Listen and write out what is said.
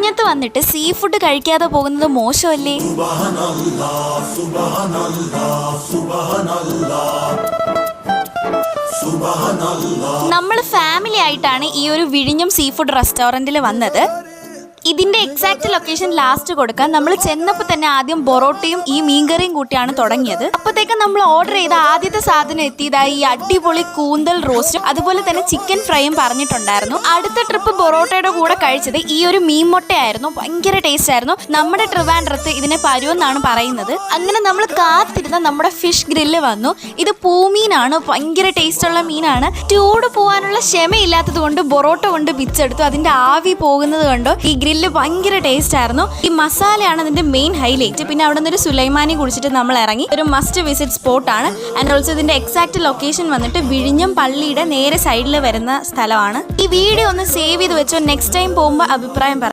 വിഴിഞ്ഞത്ത് വന്നിട്ട് sea food കഴിക്കാതെ പോകുന്നത് മോശമല്ലേ? നമ്മൾ ഫാമിലി ആയിട്ടാണ് ഈ ഒരു വിഴിഞ്ഞം സീ ഫുഡ് റെസ്റ്റോറൻറ്റിൽ വന്നത്. ഇതിൻ്റെ എക്സാക്റ്റ് ലൊക്കേഷൻ ലാസ്റ്റ് കൊടുക്കാം. നമ്മൾ ചെന്നപ്പോൾ തന്നെ ആദ്യം പൊറോട്ടയും ഈ മീൻകറിയും കൂട്ടിയാണ് തുടങ്ങിയത്. അപ്പോഴത്തേക്കും നമ്മൾ ഓർഡർ ചെയ്ത ആദ്യത്തെ സാധനം എത്തിയതായി ഈ അടിപൊളി കൂന്തൽ റോസ്റ്റും അതുപോലെ തന്നെ ചിക്കൻ ഫ്രൈയും പറഞ്ഞിട്ടുണ്ടായിരുന്നു. അടുത്ത ട്രിപ്പ് പൊറോട്ടയുടെ കൂടെ കഴിച്ചത് ഈ ഒരു മീൻ മുട്ടയായിരുന്നു. ഭയങ്കര ടേസ്റ്റ് ആയിരുന്നു. നമ്മുടെ ട്രിവാൻഡ്രത്ത് ഇതിനെ പരുവെന്നാണ് പറയുന്നത്. അങ്ങനെ നമ്മൾ കാത്തിരുന്ന നമ്മുടെ ഫിഷ് ഗ്രില്ല് വന്നു. ഇത് പൂമീനാണ്, ഭയങ്കര ടേസ്റ്റുള്ള മീനാണ്. ചൂട് പോകാനുള്ള ക്ഷമയില്ലാത്തത് കൊണ്ട് പൊറോട്ട കൊണ്ട് പിച്ചെടുത്തു. അതിൻ്റെ ആവി പോകുന്നത് കണ്ടോ ഈ ഗ്രില്ല് ഭയങ്കര ടേസ്റ്റ് ആയിരുന്നു. ഈ മസാലയാണ് അതിന്റെ മെയിൻ ഹൈലൈറ്റ്. പിന്നെ അവിടെ നിന്ന് ഒരു സുലൈമാനി കുടിച്ചിട്ട് നമ്മൾ ഇറങ്ങി. ഒരു മസ്റ്റ് വിസിറ്റ് സ്പോട്ടാണ്. ആൻഡ് ഓൾസോ ഇതിന്റെ എക്സാക്ട് ലൊക്കേഷൻ വന്നിട്ട് വിഴിഞ്ഞം പള്ളിയുടെ നേരെ സൈഡിൽ വരുന്ന സ്ഥലമാണ്. ഈ വീഡിയോ ഒന്ന് സേവ് ചെയ്ത് വെച്ചോ. നെക്സ്റ്റ് ടൈം പോകുമ്പോൾ അഭിപ്രായം പറയാം.